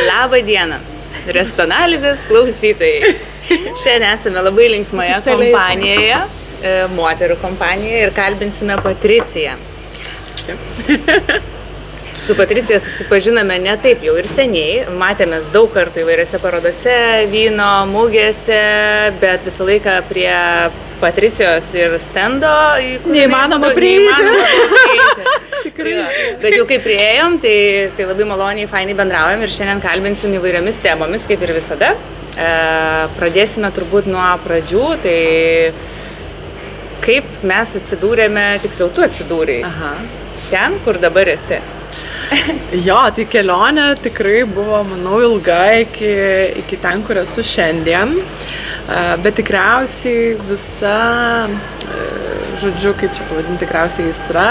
Labą dieną, Restonalizės klausytojai. Šiandien esame labai linksmoje kompanijoje, moterų kompanijoje ir kalbinsime Patriciją. Su Patricija susipažinome ne taip jau ir seniai, matėmės daug kartų įvairiose parodose, vyno, mugėse, bet visą laiką prie Patricijos ir stendo neįmanoma prieiti. Tikrai. Bet jau kai priėjom, tai labai maloniai, fainai bendraujam ir šiandien kalbinsim įvairiomis temomis, kaip ir visada. Pradėsime turbūt nuo pradžių, tai kaip mes atsidūrėme, tiksliau tu atsidūrei ten, kur dabar esi. Jo, tai kelionė tikrai buvo, manau, ilga iki ten, kur esu šiandien, bet tikriausiai visa, žodžiu, kaip čia pavadinti, tikriausiai aistra,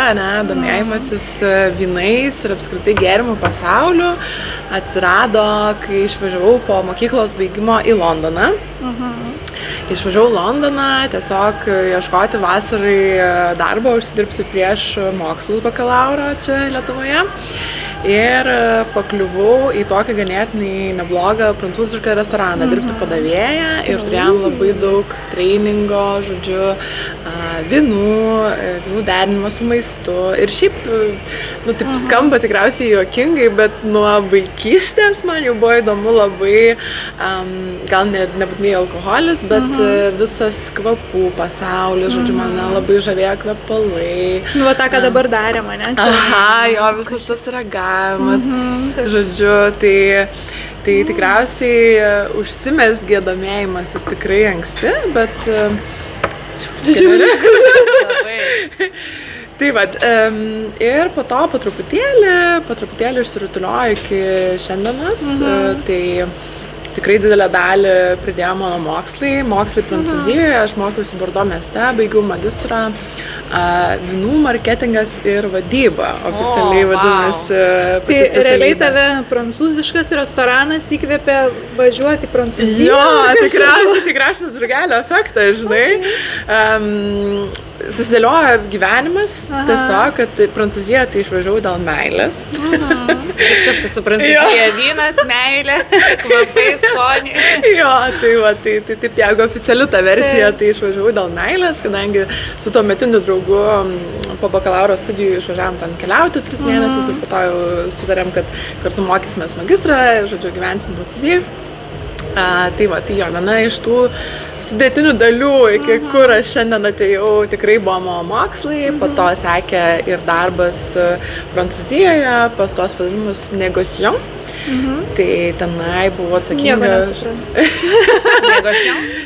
domėjimasis vynais ir apskritai gėrimų pasauliu atsirado, kai išvažiavau po mokyklos baigimo į Londoną. Išvažiavau Londoną tiesiog ieškoti vasarai darbo, užsidirbti prieš mokslus bakalauro čia Lietuvoje. Ir pakliuvau į tokį ganėtinai neblogą prancūzišką restoraną, dirbti padavėją ir turėjom labai daug treiningo, žodžiu, vynų derinimo su maistu. Ir šiaip, taip skamba tikriausiai juokingai, bet nuo vaikystės man jau buvo įdomu labai, gal nebūtinai alkoholis, bet visas kvapų pasaulis, žodžiu, mane labai žavėjo kvepalai. Va tą, ką dabar darė mane. Jo, visas tas ragavimas, žodžiu, tai tikriausiai užsimezgė domėjimasis tikrai anksti, bet... Tai vat, ir po to po truputėlį išsirutuliojo iki šiandienos, tai tikrai didelę dalį pridėjo mano mokslai Prancūzijoje, aš mokiausi Bordo mieste, baigiau magistrą, vynų marketingas ir vadyba, oficialiai vadinasi. Tai realiai tave prancūziškas restoranas įkvėpė važiuoti į Prancūziją? Jo, tikriausiai drugelio efektą, žinai. Susidėliojo gyvenimas, tiesiog, kad Prancūziją tai išvažiavau dėl meilės. Viskas, kas su Prancūzija, vynas, meilė, kvapai, skoniai. Jo, tai taip, jeigu oficialiu ta versija, tai išvažiavau dėl meilės, kadangi su tuo metiniu draugu po bakalauro studijų išvažiavom ten keliauti 3 mėnesius ir po to jau sutarėm, kad kartu mokysimės magistrą, žodžiu, gyvensim Prancūzijai. Tai viena iš tų sudėtinių dalių, iki kur aš šiandien atėjau, tikrai buvo mano mokslai, po to sekė ir darbas Prancūzijoje, pas tuos vadinamus négociants. Tai tenai buvo atsakinga...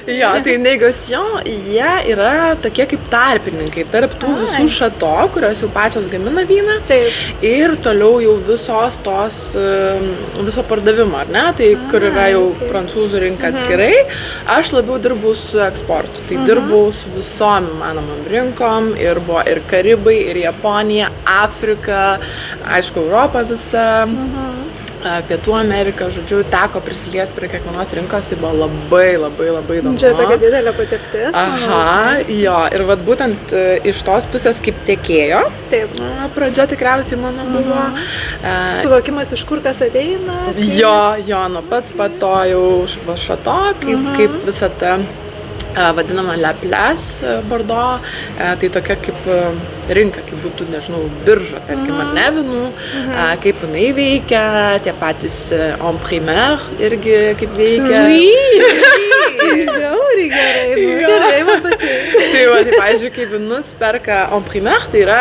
Jo, tai négociants, jie yra tokie kaip tarpininkai tarp tų visų šato, kurios jau pačios gamina vyną. Ir toliau jau viso pardavimo, ar ne? Tai kur yra jau prancūzų rinka atskirai, aš labiau dirbau su eksportu. Tai dirbau su visom įmanomam rinkom ir buvo ir Karibai, ir Japonija, Afrika, aišku, Europa visa. Pietų Amerika, žodžiu, teko prisiliesti prie kiekvienos rinkos, tai buvo labai įdomu. Čia tokia didelė patirtis. Jo, ir vat būtent iš tos pusės kaip tiekėjo, pradžia tikriausiai mano buvo. Suvokimas, iš kur kas ateina? Jo, nuo pat to jau šato, kaip visa ta vadinama La Place Bordo, tai tokia kaip rinka, kaip būtų, nežinau, birža, tarkim, ar ne vynų, kaip jinai veikia, tie patys en primeur irgi kaip veikia. Žiauriai gerai, man patinka. Tai, pavyzdžiui, kai vynus perka en primeur, tai yra,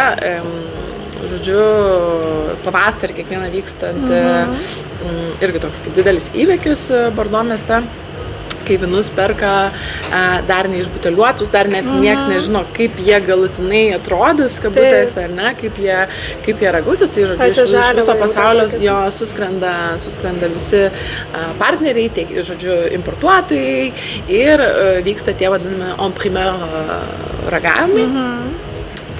žodžiu, pavasarį kiekvieną vykstant irgi toks kaip didelis įvykis Bordo mieste. Kai vynus perka dar neišbuteliuotus, dar net nieks nežino, kaip jie galutinai atrodys, kabutėse, ar ne, kaip jie ragausis, tai žodžiu, iš viso pasaulio jo suskrenda visi partneriai, žodžiu, importuotojai ir vyksta tie vadinami en primeur ragavimai.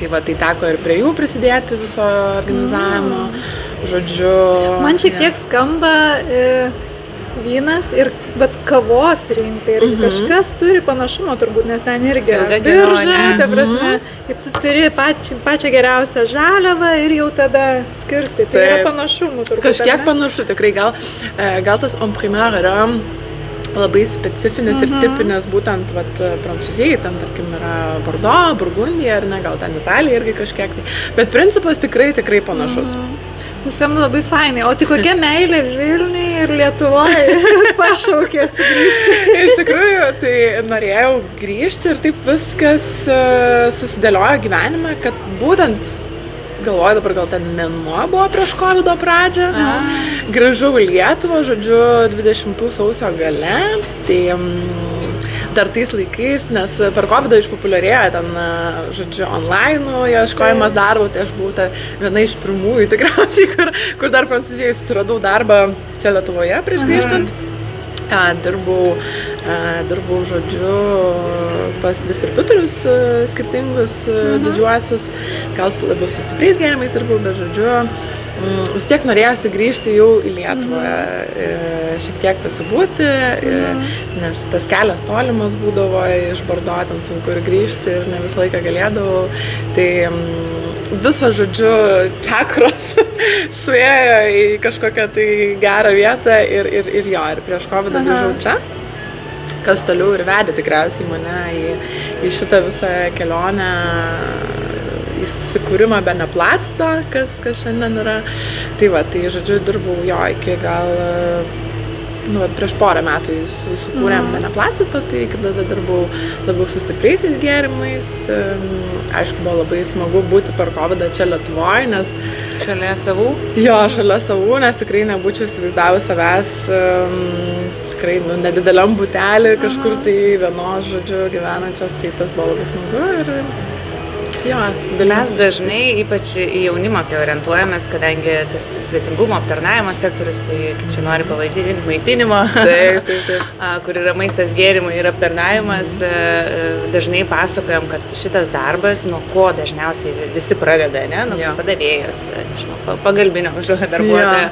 Tai teko ir prie jų prisidėti viso organizavimo, žodžiu. Man šiek tiek skamba vynas ir bet kavos rinkai ir kažkas turi panašumo turbūt, nes ten irgi Ilga birža, kelionė. ta prasme, ir tu turi pačią geriausią žaliavą ir jau tada skirstai. Tai yra Taip. panašumų turbūt. Kažkiek ar ne? panašu, tikrai gal tas en primeur yra labai specifinis ir tipinis būtent Prancūzijai, ten tarkim yra Bordeaux, Burgundija ar ne, gal ten Italija irgi kažkiek tai. Bet principas tikrai panašus. Skamba labai fainai. O tai kokia meilė Vilniui ir Lietuvoje pašaukė sugrįžti? Iš tikrųjų, tai norėjau grįžti ir taip viskas susidėliojo gyvenime, kad būtent galvoju dabar gal ten mėnuo buvo prieš COVID pradžią. Grįžau į Lietuvą, žodžiu, 20 sausio gale. Tai dar tais laikais, nes per COVID išpopuliarėjo ten, žodžiu, online ieškojimas darbo, tai aš buvau viena iš pirmųjų tikriausiai, kur dar Prancūzijoje susiradau darbą čia Lietuvoje prieš grįžtant. Dirbau, žodžiu, pas distributorius skirtingus didžiuosius, gal labiau su stipriais gėrimais dirbau, bet žodžiu, vis tiek norėjusi grįžti jau į Lietuvą, šiek tiek pasibūti, nes tas kelias tolimas būdavo, iš Bordeaux ten sunku ir grįžti ir ne visą laiką galėdavau. Tai viso, žodžiu, čakros suėjo į kažkokią tai gerą vietą ir prieš COVID grįžau čia. Kas toliau ir vedė tikriausiai mane į šitą visą kelionę, į susikūrimą Beneplacito, kas šiandien yra. Tai žodžiu, dirbau jo iki gal, prieš porą metų sukūrėm Beneplacito, tai tada dirbau labiau su stipriaisiais gėrimais. Aišku, buvo labai smagu būti per COVID čia Lietuvoje, nes... Šalia savų? Jo, šalia savų, nes tikrai nebūčiau įsivaizdavus savęs tikrai nedideliam butelį kažkur tai vienos, žodžiu, gyvenančios, tai tas buvo labai smagu ir... Jo, mes dažnai, ypač į jaunimą, kai orientuojamės, kadangi tas svetingumo aptarnavimo sektorius, tai kaip čia nori pavadinti, maitinimo, taip. kur yra maistas, gėrimai ir aptarnavimas, dažnai pasakojam, kad šitas darbas, nuo ko dažniausiai visi pradeda, ne? Nuo padavėjas, pagalbinio kažkokio darbuotojo.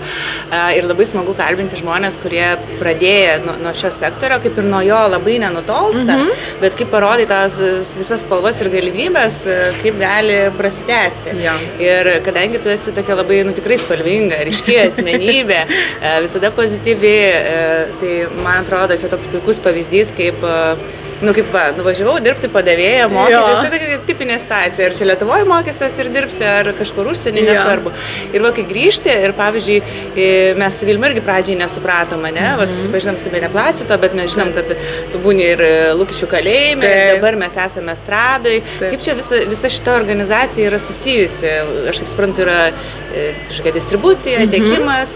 Ir labai smagu kalbinti žmonės, kurie pradėjo nuo šio sektorio, kaip ir nuo jo labai nenutolsta, bet kaip parodai tas visas spalvas ir galimybės, kaip gali prasitęsti. Ir kadangi tu esi tokia labai, tikrai spalvinga, ryški asmenybė, visada pozityvi, tai man atrodo, čia toks puikus pavyzdys, kaip nuvažiavau dirbti padavėją, mokytis, šitą tipinė situacija, ar čia Lietuvoje mokysies ir dirbsi, ar kažkur užsienį, nesvarbu. Ir kai grįžti, ir pavyzdžiui, mes su Vilma irgi pradžiai nesupratome, susipažinom su Beneplacito, bet mes žinom, kad tu būni ir Lukiškių kalėjime, ir dabar mes esame estradoj. Kaip čia visa šita organizacija yra susijusi? Aš kaip suprantu, yra kažkokia distribucija, tiekimas,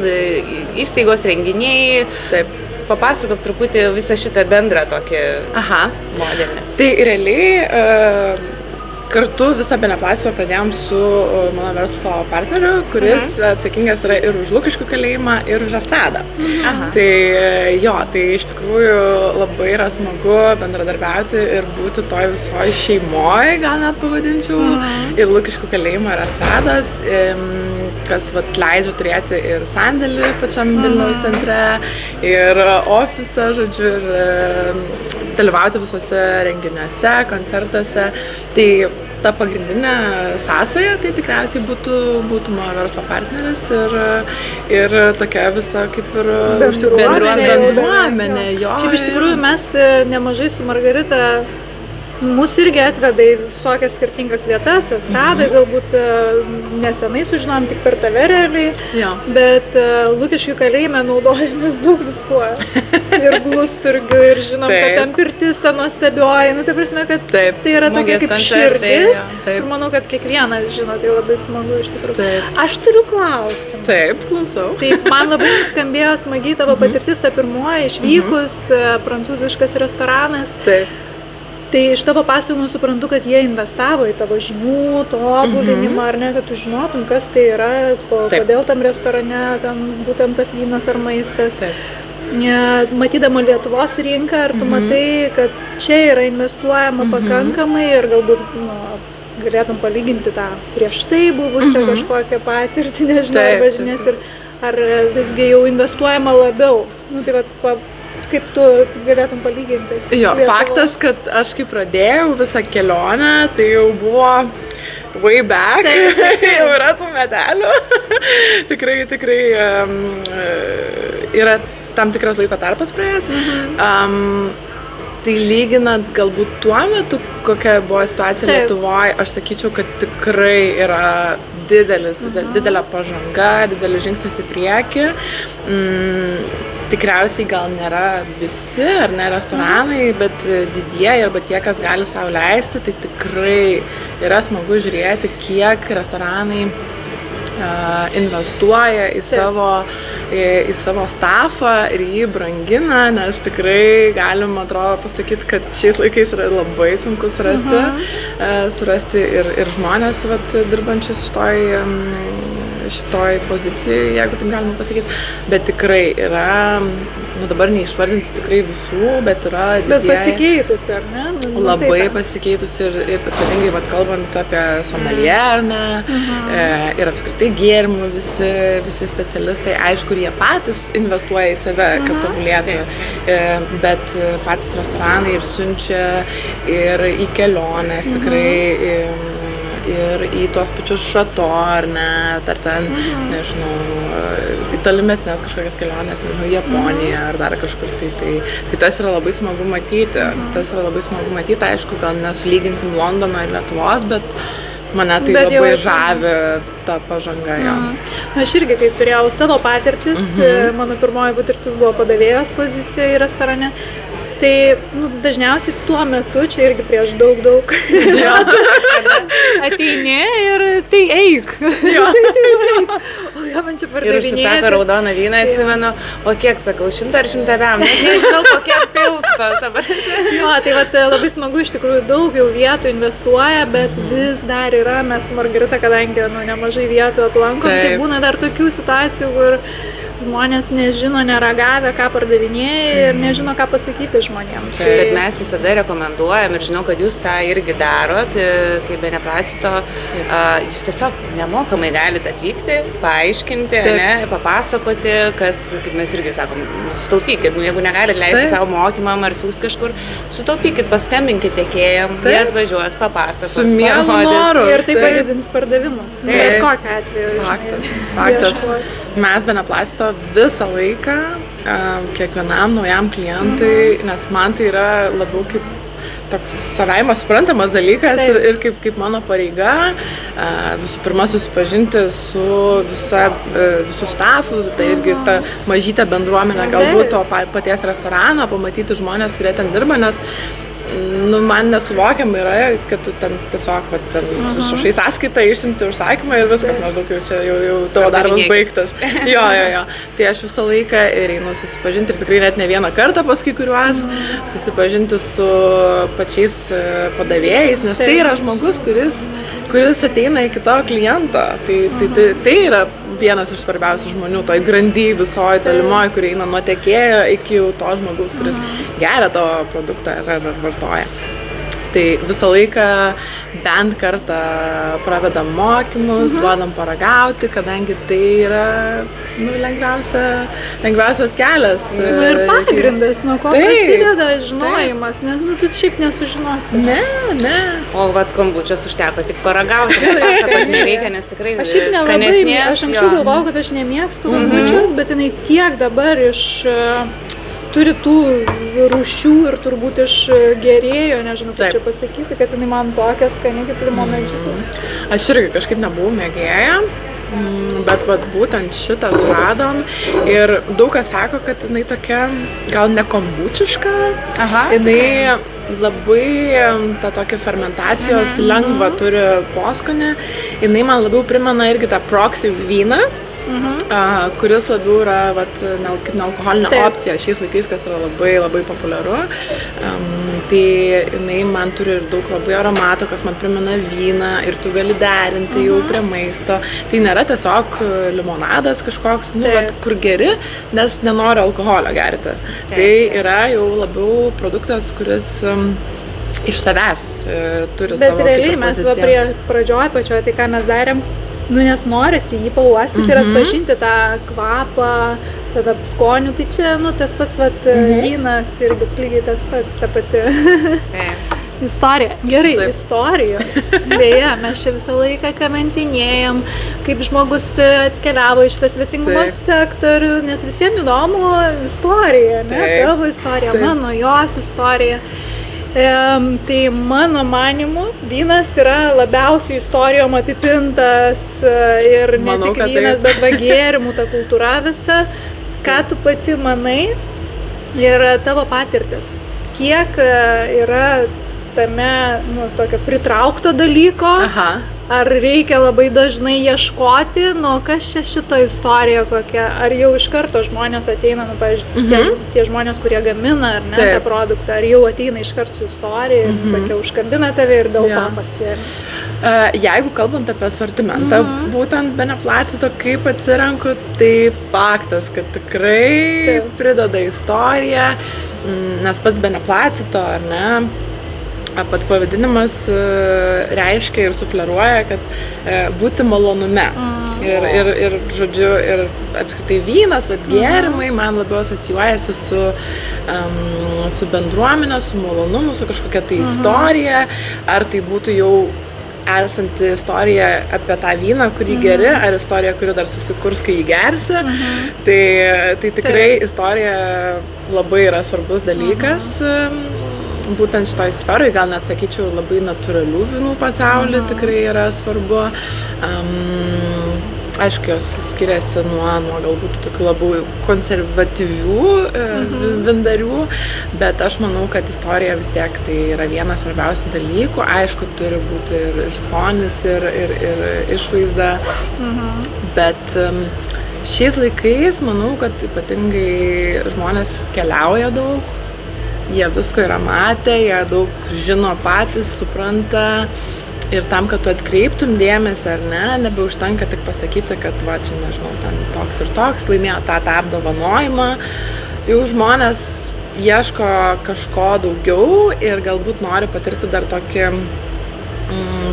įstaigos, renginiai. Taip. Papasakok truputį visą šitą bendrą tokį modelį. Tai realiai kartu visą Beneplacito pradėjom su mano verslo partneriu, kuris atsakingas yra ir už Lukiškių kalėjimą, ir už estradą. Tai iš tikrųjų labai yra smagu bendradarbiauti ir būti toj visoj šeimoje, gal net pavadinčiau, ir Lukiškių kalėjimo, ir estrados, kas leidžia turėti ir sandėlį pačiam Vilniaus centre, ir ofisą, žodžiu, ir dalyvauti visose renginiuose, koncertuose. Tai ta pagrindinė sąsaja, tai tikriausiai būtų mano verslo partneris ir tokia visa kaip ir bendruomenė. Šiaip iš tikrųjų mes nemažai su Margarita mūsų irgi atveda į visokias skirtingas vietas, estradai, galbūt nesenai sužinom tik per tave realiai, bet Lukiškių kalėjime naudojamės daug viskuo. Ir Blusturgių, ir žinom, kad ten pirtis ta nuostabioji, tai prasme, kad tai yra tokia kaip širdis. Ir manau, kad kiekvienas žino, tai labai smagu iš tikrųjų. Aš turiu klausimą. Taip, klausau. Taip, man labai nuskambėjo smagiai tavo patirtis, ta pirmoji išvykus, prancūziškas restoranas. Taip. Tai iš tavo pasakojimų suprantu, kad jie investavo į tavo žinių, tobulinimą, ar ne, kad tu žinotum, kas tai yra, kodėl tam restorane ten būtent tas vynas ar maistas. Matydama Lietuvos rinką, ar tu matai, kad čia yra investuojama pakankamai ir galbūt galėtum palyginti tą prieš tai buvusią kažkokią patirtį, nežinau, arba žinias ir ar visgi jau investuojama labiau? Nu, tai vat, kaip tu galėtum palyginti? Jo, faktas, kad aš kai pradėjau visą kelionę, tai jau buvo way back, jau yra tų metelių. tikrai yra tam tikras laiko tarpas praėjęs. Tai lyginant galbūt tuo metu, kokia buvo situacija Lietuvoje, aš sakyčiau, kad tikrai yra didelė pažanga, didelis žingsnis į priekį. Tikriausiai gal nėra visi, ar ne restoranai, bet didieji arba tie, kas gali sau leisti, tai tikrai yra smagu žiūrėti, kiek restoranai investuoja į savo stafą ir jį brangina, nes tikrai galim, atrodo, pasakyti, kad šiais laikais yra labai sunku surasti ir žmonės dirbančius šitoj pozicijoje, jeigu taip galima pasakyti, bet tikrai yra, dabar neišvardinsiu tikrai visų, bet yra didieji. Bet pasikeitusi, ar ne? Labai pasikeitusi ir ypatingai kalbant apie sommelier, ir apskritai gėrimų visi specialistai, aišku, jie patys investuoja į save, kad tobulėtų, bet patys restoranai ir siunčia ir į keliones tikrai, ir į tuos pačius šato, ar net, ar ten, nežinau, į tolimesnės kažkokias keliones, nežinau, Japoniją, ar dar kažkur tai tas yra labai smagu matyti, aišku, gal nesulyginsim Londono ir Lietuvos, bet mane tai labai žavi ta pažanga, jo. Aš irgi, kai turėjau savo patirtis, mano pirmoji patirtis buvo padavėjos pozicija į restorane. Tai dažniausiai tuo metu, čia irgi prieš daug ateini ir tai eik. O ką man čia pardavinėti? Ir užsisako raudoną vyną, atsimenu, o kiek sakau, 100 ar 100 gramų, nežinau, kokie pilsto dabar. Jo, tai labai smagu, iš tikrųjų daug jau vietų investuoja, bet vis dar yra, mes su Margarita, kadangi nemažai vietų aplankom, tai būna dar tokių situacijų, kur žmonės nežino, neragavę, ką pardavinėja ir nežino, ką pasakyti žmonėms. Bet mes visada rekomenduojam ir žinau, kad jūs tą irgi darot, kaip Beneplacito, jūs tiesiog nemokamai galite atvykti, paaiškinti, papasakoti, kas, kaip mes irgi sakom, sutaupykit, jeigu negalite leisti savo mokymam ar siūsti kažkur, sutaupykit, paskambinkit tiekėjam, jie atvažiuos, papasakos. Su mielu noru. Ir tai padidins pardavimus. Bet kokiu atveju. Faktas. Mes Beneplacito visą laiką kiekvienam naujam klientui, nes man tai yra labiau kaip toks savaime suprantamas dalykas ir kaip mano pareiga visų pirma susipažinti su visų stafu, tai irgi ta mažytė bendruomenė galbūt to paties restorano, pamatyti žmonės, kurie ten dirba, nes man nesuvokiama yra, kad tu ten tiesiog išrašai sąskaitą, išsiunti užsakymą ir viskas, maždaug jau tavo darbas baigtas. Jo. Tai aš visą laiką ir einu susipažinti ir tikrai net ne vieną kartą pas kai kuriuos susipažinti su pačiais padavėjais, nes tai yra žmogus, kuris ateina iki tavo kliento. Tai yra vienas iš svarbiausių žmonių toj grandy visoji tolimoji, kuri eina nuo tiekėjo iki jau to žmogaus, kuris geria tavo produktą ar vartoja. Tai visą laiką bent kartą pravedam mokymus, duodam paragauti, kadangi tai yra lengviausias kelias. Ir pagrindas, nuo ko prasideda žinojimas, nes tu šiaip nesužinosi. Ne. O kombučios užteko tik paragauti, pasakot nereikia, nes tikrai skanesnės. Aš anksčiau galvojau, kad aš nemėgstu kombučios, bet jinai tiek dabar turi tų rūšių ir turbūt iš gerėjo, nežinau, kaip čia pasakyti, kad jinai man tokia skani kaip limonadžiukų. Aš irgi kažkaip nebuvau mėgėja, bet būtent šitą suradom ir daug kas sako, kad jinai tokia gal ne kombučiška, jinai labai tą tokią fermentacijos lengvą turi poskonį, jinai man labiau primena irgi tą proxy vyną. Kuris labiau yra kaip nealkoholinė opcija šiais laikais, kas yra labai labai populiaru. Tai jinai man turi ir daug labai aromato, kas man primena vyną ir tu gali derinti jau prie maisto. Tai nėra tiesiog limonadas kažkoks, kur geri, nes nenori alkoholio gerti. Tai yra jau labiau produktas, kuris iš savęs turi savo kaip poziciją. Bet realiai mes prie pradžioj pačioj, tai ką mes darėm, nes norisi jį pauostyti ir atpažinti tą kvapą, tada skonių, tai čia, tas pats, vynas irgi lygiai tas pats, ta pati istorija. Gerai, istorijos. Beje, mes čia visą laiką kamantinėjom, kaip žmogus atkeliavo iš tą svetingumo sektorių, nes visiems įdomu istorija, ne? Tavo istorija, mano, jos istorija. Tai mano manimu, vynas yra labiausiai istorijom apipintas ir ne tik vynas, bet gėrimų, ta kultūra visa. Ką tu pati manai ir tavo patirtis? Kiek yra tame tokio pritraukto dalyko? Ar reikia labai dažnai ieškoti, kas čia šito istorija kokia? Ar jau iš karto žmonės ateina, pavyzdžiui, tie žmonės, kurie gamina ar ne tą produktą, ar jau ateina iš karto su istorija ir tokia užkabina tave ir dėl to pasiėmė? Jeigu kalbant apie asortimentą, būtent Beneplacito, kaip atsirenku, tai faktas, kad tikrai prideda istoriją, nes pats Beneplacito, ar ne, pats pavadinimas reiškia ir sufleruoja, kad būti malonume. Ir žodžiu, ir apskritai vynas, gėrimai man labiau asocijuojasi su bendruomenė, su malonumu, su kažkokia tai istorija, ar tai būtų jau esanti istorija apie tą vyną, kurį geri, ar istorija, kuri dar susikurs, kai jį gersi. Tai tikrai istorija labai yra svarbus dalykas. Būtent šitoj sferai, gal net sakyčiau, labai natūralių vynų pasauly tikrai yra svarbu. Aišku, jos skiriasi nuo galbūt tokių labai konservatyvių vyndarių, bet aš manau, kad istorija vis tiek tai yra vienas svarbiausių dalykų. Aišku, turi būti ir skonis, ir išvaizda, bet šiais laikais manau, kad ypatingai žmonės keliauja daug. Jie visko yra matę, jie daug žino patys, supranta ir tam, kad tu atkreiptum dėmesį ar ne, nebeužtenka tik pasakyti, kad čia nežinau, ten toks ir toks, laimėjo tą apdovanojimą. Jau žmonės ieško kažko daugiau ir galbūt nori patirti dar tokį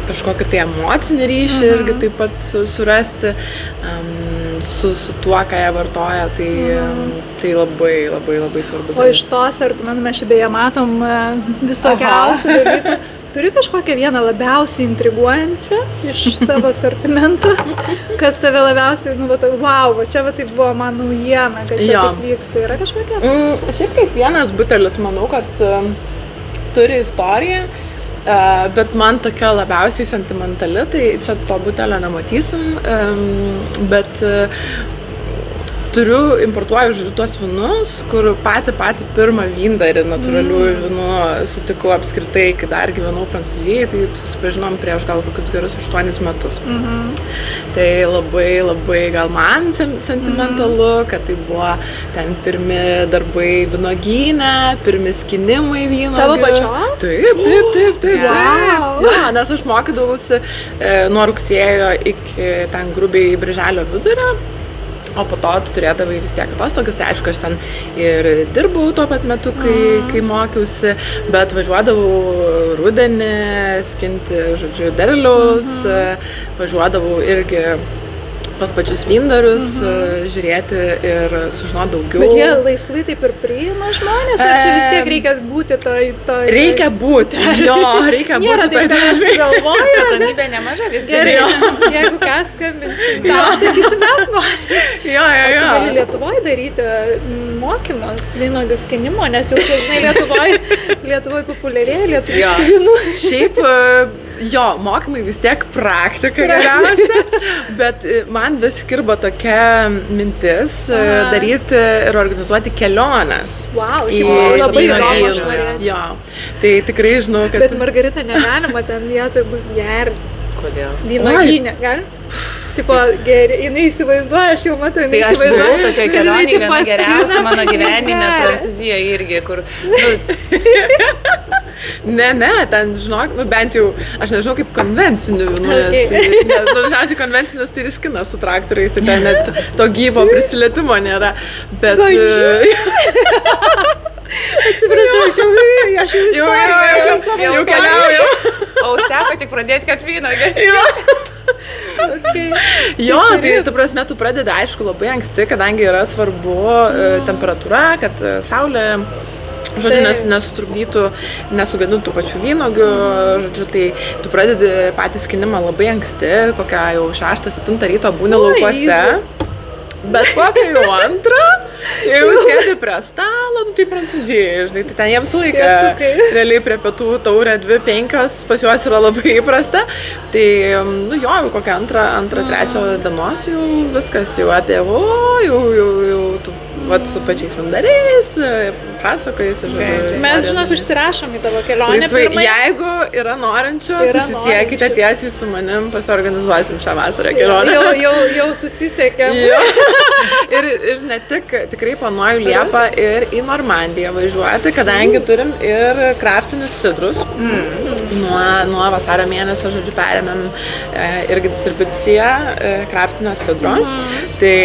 kažkokį tai emocinį ryšį irgi taip pat surasti su tuo, ką jie vartoja, tai labai, labai, labai svarbu. O iš to asortimentų mes čia beje matom visokiausių dalykų. Turi kažkokią vieną labiausiai intriguojančią iš savo asortimento, kas tave labiausiai, wow, čia tai buvo man naujiena, kad čia taip vyksta. Yra kažkokia? Šiaip kiekvienas butelis, manau, kad turi istoriją. Bet man tokia labiausiai sentimentali, tai čia to butelio nematysim, bet importuoju tuos vynus, kur patį pirmą vyndarį natūralių vynų sutikau apskritai, kai dar gyvenau Prancūzijai, tai susipažinom prieš gal kokius gerus 8 metus. Tai labai, labai gal man sentimentalu, kad tai buvo ten pirmi darbai vynogyne, pirmi skinimai vynogių. Tavo pačios? Taip. Ja, nes aš mokydavausi nuo rugsėjo iki ten grubiai birželio vidurio. O po to tu turėdavai vis tiek atostogas, tai aišku, aš ten ir dirbau tuo pat metu, kai mokiausi, bet važiuodavau rudenį skinti, žodžiu, derliaus, važiuodavau irgi pas pačius vyndarius, žiūrėti ir sužinoti daugiau. Bet jie laisvai taip ir priima žmonės, ar čia vis tiek reikia būti Reikia būti, reikia būti. Nėra taip, kad aš galvoju. Atsakomybė nemaža vis gerai. Jeigu ką skambinsim, sakysim, mes norime. Jo. Tu gali Lietuvoje daryti mokymus vynogių skinimo, nes jau čia, žinai, Lietuvoje populiarėja lietuviškų vynų. Šiaip, mokymai vis tiek praktika geriausia, bet man vis kirba tokia mintis daryti ir organizuoti keliones. Wow, šiaip labai įdomu. Jo, tai tikrai žinau, kad... Bet Margarita negalima, ten vietoje bus gerti. Kodėl? Vynogyne, gali? Tipo, jinai įsivaizduoja, aš jau matau, jinai įsivaizduoja. Tai aš buvau tokia kelionė, viena geriausia mano gyvenime Prancūzijoje irgi, kur... Ne, ten, žinok, bent jau, aš nežinau kaip konvencinių vynų, nes dažniausiai konvencinis tai ir skinas su traktoriais, tai ten net to gyvo prisilietimo nėra, bet... Atsiprašau, aš jau keliauju. O užteko tik pradėti, kad vynogas. Okay. Jo, tai tu prasme, tu pradedi, aišku, labai anksti, kadangi yra svarbu temperatūra, kad saulė, žodžiu, nesutrukdytų, nesugadintų pačių vynogių, žodžiu, tai tu pradedi patį skinimą labai anksti, kokią jau 6-7 ryto būni laukuose. Bet kokią jau antrą, tai jau sėdi prie stalo, nu tai Prancūzijai, žinai, tai ten jie visą laiką, realiai prie pietų taurė 2-5, pas juos yra labai įprasta, tai, nu jo, jau kokią antrą, trečią dienos jau viskas jau atėjo, jau tu, vat, su pačiais vandariais, pasakojais, žodžiu. Mes, žinok, užsirašom į tavo kelionę pirmai. Jeigu yra norinčių, susisiekite tiesiai su manim, pasiorganizuosim šią vasarą kelionę. Jau susisiekėm. Ir ne tik, tikrai planuoju Liepą ir į Normandiją važiuoti, kadangi turim ir kraftinius sidrus. Nuo vasario mėnesio, žodžiu, perėmėm irgi distribuciją kraftinio sidro. Tai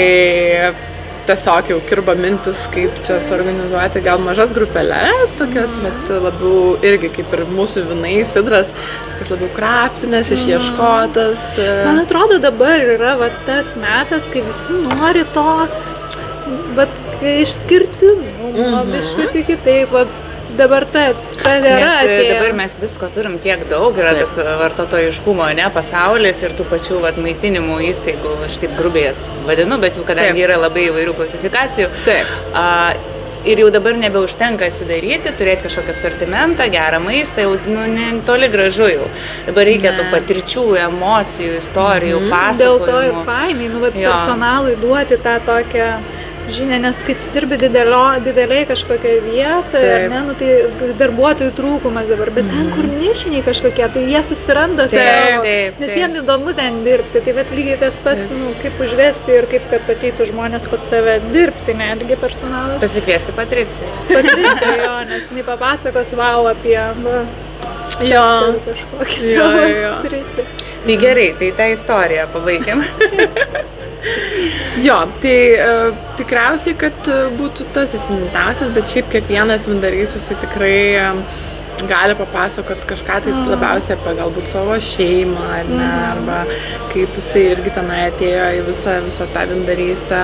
tiesiog jau kirba mintis, kaip čia suorganizuoti gal mažas grupeles, tokias, bet labiau irgi kaip ir mūsų vynai, sidras, tokias labiau kraftinės, išieškotas. Man atrodo, dabar yra va, tas metas, kai visi nori to, bet išskirtinumo, biškutį kitaip, va, dabar ta era atėjo. Dabar mes visko turim tiek daug, yra tas vartotojiškumo, ne, pasaulis ir tų pačių vat, maitinimų įstaigų, aš taip grubiai jas vadinu, bet jau kadangi yra labai įvairių klasifikacijų. Ir jau dabar nebeužtenka atsidaryti, turėti kažkokią sortimentą, gerą maistą, jau toli gražu jau. Dabar reikia tų patirčių, emocijų, istorijų, pasakojimų. Dėl to ir fainai, nu, personalui duoti tą tokią žinia, nes kai tu dirbi dideliai kažkokią vietą, ne, nu, tai darbuotojų trūkumas dabar, bet ten, kur nišiniai kažkokie, tai jie susiranda savo, nes jiem įdomu ten dirbti, tai bet lygiai tas pats, nu, kaip užvesti ir kaip kad ateitų žmonės pas tave dirbti, netgi personalas. Pasikviesti Patriciją. Patricija, jo, nes jinai papasakos apie kažkokį savo sritį. Tai gerai, tai tą istoriją pabaigiam. Jo, tai tikriausiai, kad būtų tas įsimintiausias, bet šiaip kiekvienas vindarys jisai tikrai gali papasakot kažką tai labiausiai apie galbūt savo šeimą, ar ne, arba kaip jisai irgi tenai atėjo į visą tą vindarystę.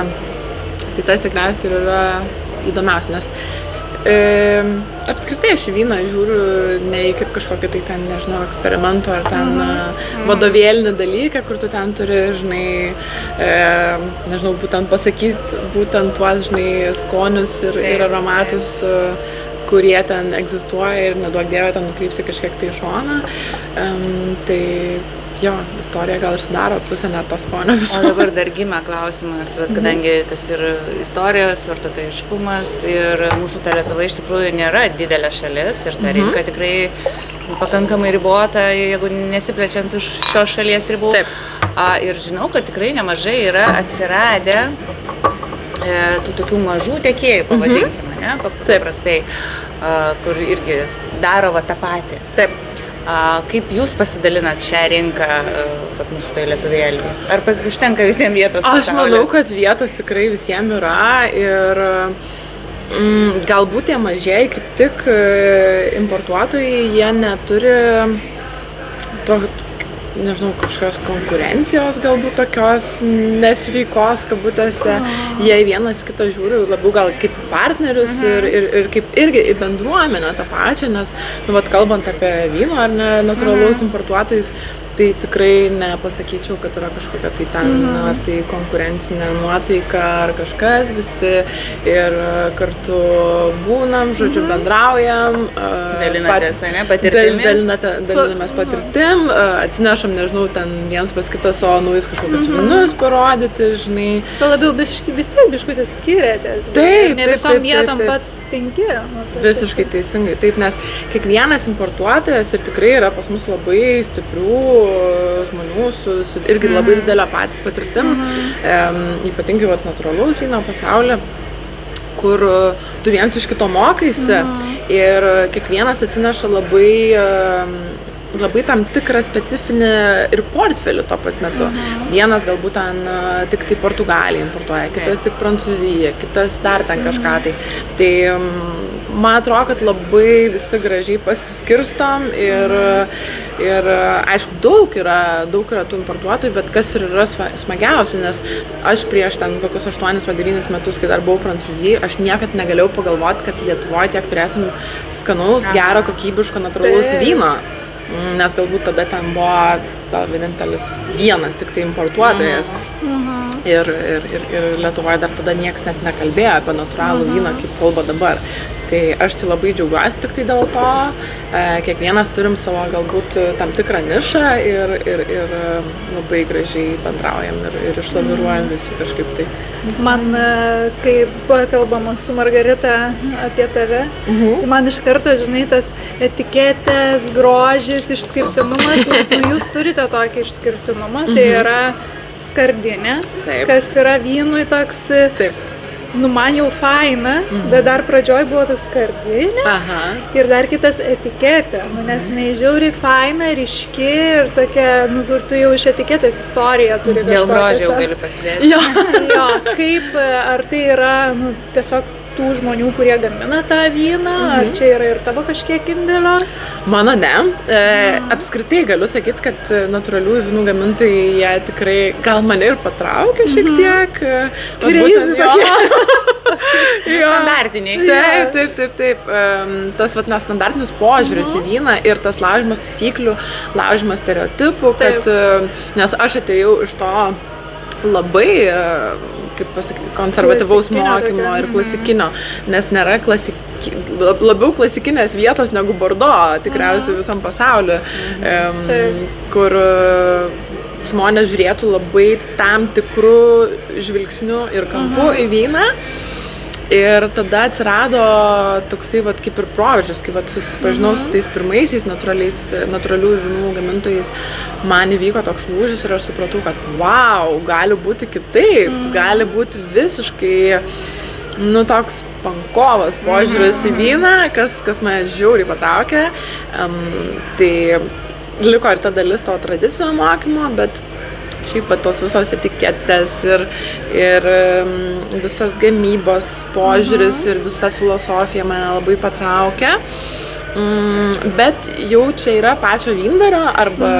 Tai tas tikriausiai ir yra įdomiausia, nes apskritai aš į vyną žiūriu ne į kaip kažkokį tai ten, nežinau, eksperimentų ar ten vadovėlinį dalyką, kur tu ten turi, žinai, nežinau, būtent pasakyti būtent tuos, žinai, skonius ir aromatus, kurie ten egzistuoja ir neduok Dieve ten nukrypsi kažkiek tai į šoną. Tai jo, istorija gal ir sudaro pusę net to skonio viso. O dabar dar gimė klausimas, kadangi tas ir istorijos, vartotojiškumas ir mūsų ta Lietuva iš tikrųjų nėra didelė šalis ir ta rinka tikrai pakankamai ribota, jeigu nesiplečiant už šios šalies ribų. Taip. Ir žinau, kad tikrai nemažai yra atsiradę tų tokių mažų tiekėjų, pavadinkime, ne, paprastai, kur irgi daro va tą patį. Taip. Kaip jūs pasidalinat šią rinką, kad mūsų tai lietuvėlį? Ar užtenka visiems vietos? Aš manau, kad vietos tikrai visiems yra ir galbūt tie mažieji, kaip tik importuotojai, jie neturi to, nežinau, kažkokios konkurencijos, galbūt tokios nesveikos kabutėse. Jie vienas kitą žiūri labiau gal kaip partnerius ir kaip irgi į bendruomenę tą pačią, nes, nu, vat, kalbant apie vyno ar ne natūralaus importuotojus, tai tikrai nepasakyčiau, kad yra kažkokia tai ten, ar tai konkurencinė nuotaika, ar kažkas, visi ir kartu būnam, žodžiu, bendraujam. Dalinatės, ne, patirtimis? Dalinamės patirtim, atsinešam, nežinau, ten vienas pas kitą savo naujus kažkokius vynus parodyti, žinai. To labiau vis tiek biškutis skiriatės. Taip, ne visom vietom pats tinki. Visiškai teisingai, taip, nes kiekvienas importuotojas ir tikrai yra pas mus labai stiprių žmonių su irgi labai didelę patirtim, ypatingai vat, natūralaus vyno pasaulyje, kur tu viens iš kito mokaisi ir kiekvienas atsineša labai tam tikrą specifinį ir portfelį tuo pat metu. Vienas galbūt ten tik tai Portugaliją importuoja, kitas tik Prancūziją, kitas dar ten kažką tai. Tai man atrodo, kad labai visi gražiai pasiskirstom ir Ir aišku, daug yra tų importuotojų, bet kas ir yra smagiausia, nes aš prieš ten kokius 8-9 metus, kai dar buvau Prancūzijai, aš niekad negalėjau pagalvoti, kad Lietuvoje tiek turėsim skanaus, gero, kokybiško, natūralaus vyno. Nes galbūt tada ten buvo gal vienintelis vienas tik tai importuotojas. Ir Lietuvoje dar tada nieks net nekalbėjo apie natūralų vyną, kaip kalba dabar. Tai aš tai labai džiaugiuosi tik tai dėl to. Kiekvienas turim savo galbūt tam tikrą nišą ir labai gražiai bendraujam ir išlaviruojam visi kažkaip tai. Man, kai buvo kalbama su Margarita apie tave, tai man iš karto, žinai, tas etiketės, grožis, išskirtinumas, nes jūs turite tokį išskirtinumą, tai yra skardinė, kas yra vynui toks... Taip. Nu, man jau faina, bet dar pradžioj buvo toks skardinė ir dar kitas etiketė, nes nežiauriai faina, ryški ir tokia, kur tu jau iš etiketės istoriją turi kažkokią. Dėl grožio jau gali pasidėti. Jo, kaip, ar tai yra tiesiog tų žmonių, kurie gamina tą vyną, ar čia yra ir tavo kažkiek indėlio? Mano ne. Apskritai galiu sakyti, kad natūralių vynų gamintojai, jie tikrai gal mane ir patraukia šiek tiek. Crazy tokie. Standartiniai. Taip. Tas nestandartinis požiūris į vyną ir tas laužimas taisyklių, laužimas stereotipų, kad, nes aš atėjau iš to labai, kaip pasakyti, konservatyvaus mokymo ir klasikinio, nes nėra labiau klasikinės vietos negu Bordo, tikriausiai visam pasauliu, kur žmonės žiūrėtų labai tam tikrų žvilgsnių ir kampų į vyną. Ir tada atsirado toksai kaip ir proveržis, kai susipažinau su tais pirmaisiais natūralių vynų gamintojais, man įvyko toks lūžis ir aš supratau, kad wow, gali būti kitaip, gali būti visiškai toks pankovas požiūris į vyną, kas mane žiauriai patraukė. Tai liko ir ta dalis to tradicinio mokymo, bet šiaip tos visos etiketės ir visas gamybos požiūris ir visa filosofija mane labai patraukia. Bet jau čia yra pačio vyndario arba,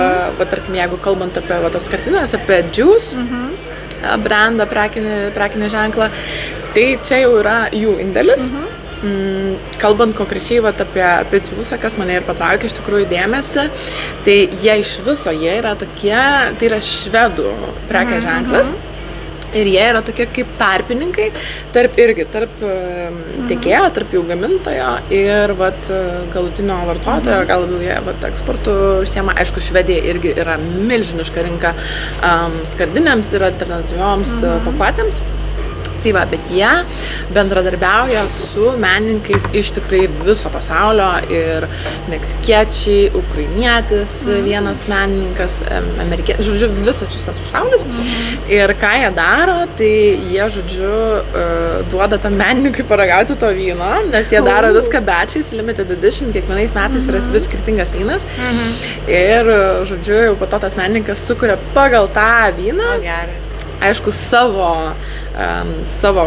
tarkim, jeigu kalbant apie tas skardines, apie Juice brandą, prekinį ženklą, tai čia jau yra jų indėlis. Kalbant konkrečiai apie Juice'ą, kas mane ir patraukė iš tikrųjų dėmesį, tai jie iš viso, jie yra tokie, tai yra švedų prekės ženklas ir jie yra tokie kaip tarpininkai tarp tiekėjo, tarp jų gamintojo ir galutinio vartotojo, gal labiau jie eksportu užsiema. Aišku, Švedija irgi yra milžiniška rinka skardinėms ir alternatyvioms pakuotėms. Tai bet jie bendradarbiauja su menininkais iš tikrai viso pasaulio ir meksikiečiai, ukrainietis, vienas menininkas, amerikietis, žodžiu, visas pasaulis. Ir ką jie daro, tai jie, žodžiu, duoda tam menininkui paragauti to vyno, nes jie daro viską batchiais, limited edition, kiekvienais metais yra vis skirtingas vynas. Ir, žodžiu, jau po to tas menininkas sukuria pagal tą vyną, aišku, savo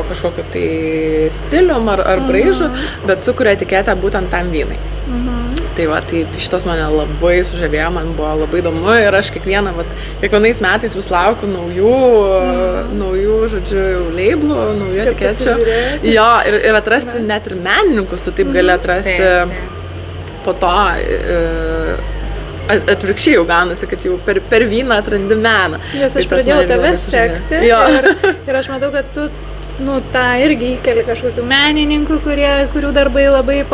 kažkokiu tai stilium ar braižu, bet sukuria etiketę būtent tam vynai. Tai šitas mane labai sužavėjo, man buvo labai įdomu ir aš kiekvienais metais vis laukiu naujų, žodžiu, leiblų, naujų etikečių. Jo, ir atrasti net ir menininkus, tu taip gali atrasti po to. Atvirkščiai jau gaunasi, kad jau per vyną atrandi meną. Nes aš pradėjau tave sekti ir aš matau, kad tu tą irgi įkeli kažkokių menininkų, kurių darbai labai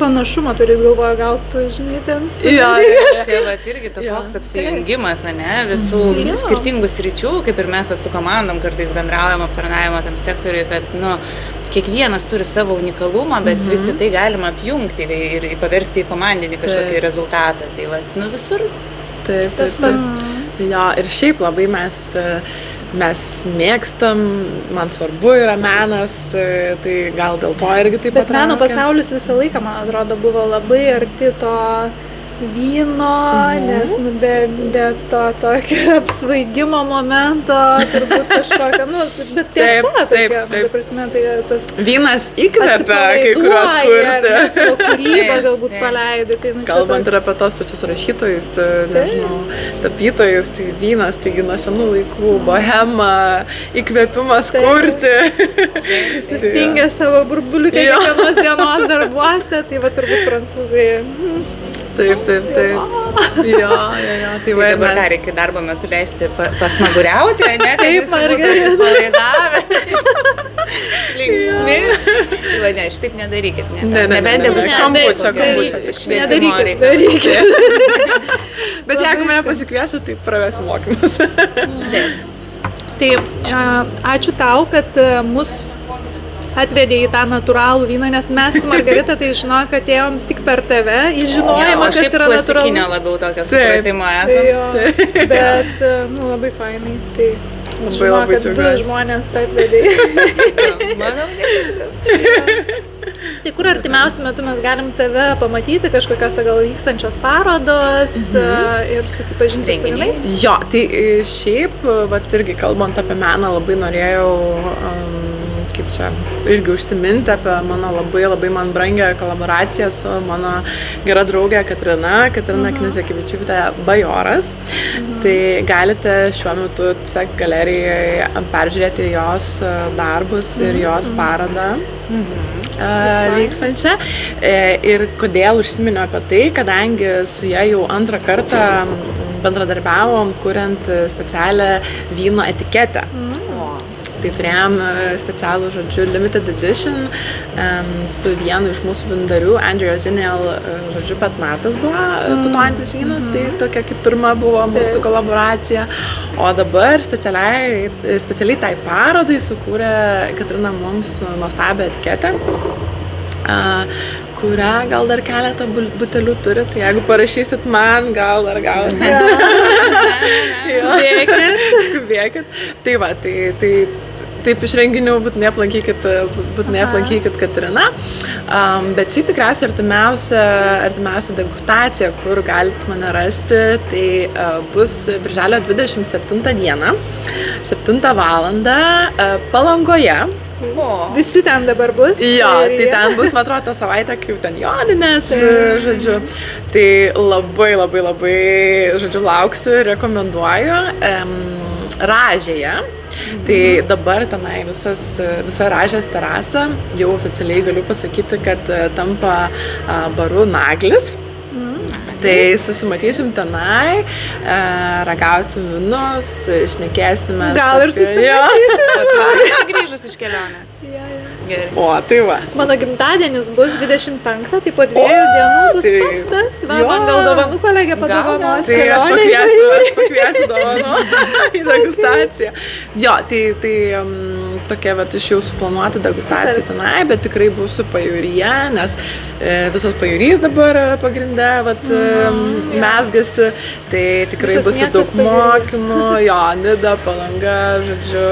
panašumą turi galvoje, gal tu, žinai, ten Tai irgi toks apsijungimas, visų skirtingų sričių, kaip ir mes su komandom kartais bendraujam aptarnavimo tam sektoriui, kad kiekvienas turi savo unikalumą, bet visi tai galima apjungti ir paversti į komandinį kažkokį rezultatą. Tai visur. Taip. Jo, ir šiaip labai mes mėgstam, man svarbu yra menas, tai gal dėl to irgi taip pat. Bet meno pasaulis visą laiką, man atrodo, buvo labai arti to vyno, nes be to tokio apsvaigimo momento, turbūt kažkokio, bet tiesa tokia, ta prasme, tai tas vynas įkvepia kai kurios kurti. Savo kūrybą galbūt paleidai. Tai, Kalbant ir apie tos pačius rašytojus, nežinau, tapytojus, tai vynas, taigi nuo senų laikų, bohema, įkvėpimas kurti. Sustingė savo burbuliukę kiekvienos dienos darbuose, tai va turbūt prancūzai. Taip. Jo. Tai va, dabar ką reikia darbo metu leisti pasmaguriauti, ne? Taip, Margarita. Atsipalaidavę. Linksmi. Tai va, ne, šitaip nedarykit. Nebent kambučio. Nedarykit. Bet jeigu mane pasikviesi, tai pravesiu mokymus. Tai ačiū tau, kad mus atvedė į tą natūralų vyną, nes mes su Margarita, tai žinau, kad atėjom tik per tave, į žinojimą, kas yra natūralus. Klasikinio labiau tokio supratimo esam. Bet, labai fainai. Tai žinau, kad du žmonės atvedė. Manau, Tai kur artimiausiu metu mes galim tave pamatyti, kažkokios gal vykstančios parodos ir susipažinti su vienais? Jo, tai šiaip, vat irgi kalbant apie meną, labai norėjau kaip čia irgi užsiminti apie mano labai man brangią kolaboraciją su mano gera draugė Katrina Knizekevičiūtė Bajoras. Tai galite šiuo metu CEC galerijoje peržiūrėti jos darbus ir jos parodą vykstančią. Ir kodėl užsiminiau apie tai, kadangi su ja jau antrą kartą bendradarbiavom, kuriant specialią vyno etiketę. Tai turėjom specialų, žodžiu, limited edition su vienu iš mūsų vindarių, Andrew Zinel, žodžiu, Petnatas buvo putojantis vynas, tai tokia kaip pirma buvo mūsų kolaboracija. O dabar specialiai tai parodai sukūrė Katrina mums nuostabią etiketę, kurią gal dar keletą butelių turi, tai jeigu parašysit man, gal dar gausit. Skubėkit. Tai va, taip iš renginių būtinai aplankykit Katriną. Bet šiaip tikriausiai artimiausia degustacija, kur galite mane rasti, tai bus birželio 27 dieną, 7 valandą Palangoje. Visi ten dabar bus? Jo, tai ten bus, man atrodo, tą savaitę, kai jau ten joninės, žodžiu. Tai labai, žodžiu, lauksiu, rekomenduoju. Ražėje. Tai dabar tenai visa Ražės terasa, jau oficialiai galiu pasakyti, kad tampa baru Naglis. Tai susimatysim tenai, ragausim vynus, šnekėsime. Gal ir susimatysim. Grįžus iš kelionės. Gerai. O, tai va. Mano gimtadienis bus 25, tai po 2 dienų bus pats tas. Man gal dovanų kolegė padovanos kelionę. Aš pakviesiu dovanų į degustaciją. Jo, tai tokia iš jau suplanuotų degustacijų tenai, bet tikrai būsiu pajūryje, nes visas pajūrys dabar pagrinde mezgasi, tai tikrai bus daug mokymų, jo, Nida, Palanga, žodžiu,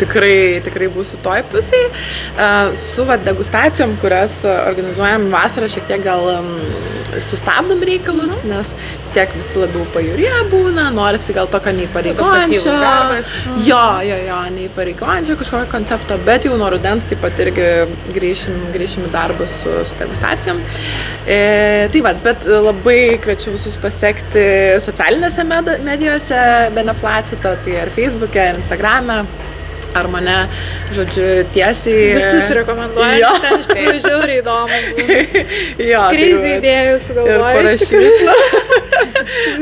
tikrai būsiu toj pusėj. Su degustacijom, kurias organizuojam vasarą, šiek tiek gal sustabdom reikalus, nes vis tiek visi labiau pajūryje būna, norisi gal tokio neįpareigojančio. Jo, neįpareigojančio kažkokio koncepto, bet jau nuo rudens taip pat irgi grįšim į darbus su degustacijom. Tai va, bet labai kviečiu visus pasekti socialinėse medijose Beneplacito, tai ar Facebook'e, ar Instagram'e. Ar mane, žodžiu, tiesiai... Visus rekomenduoju, ten iš tikrųjų žiauriai įdomu. Krizį idėjų sugalvoju.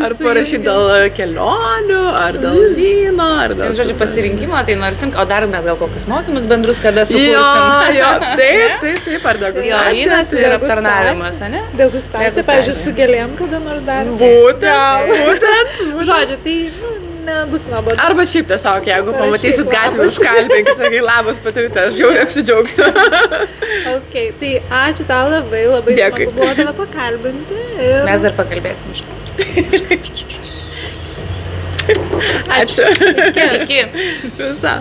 Ar parašyti dėl kelionių, ar dėl vyno, ar dėl... Žodžiu, pasirinkimo, tai norsim, o dar mes gal kokius mokymus bendrus kada sukursim. Jo, taip, ar degustacija. Jo, vynas ir aptarnavimas, ne? Degustacija, pavyzdžiui, su gėlėm kada nors dar. Būtent. Žodžiu, tai... Nebus nuobodu. Arba šiaip tiesiog, jeigu pamatysit gatvę, užkalbinkit, sakai, labas Patriute, aš žiauriai apsidžiaugsiu. Ok, tai ačiū tau labai smagu buvo tave pakalbinti. Mes dar pakalbėsim iš karto. Ačiū. Iki. Visa.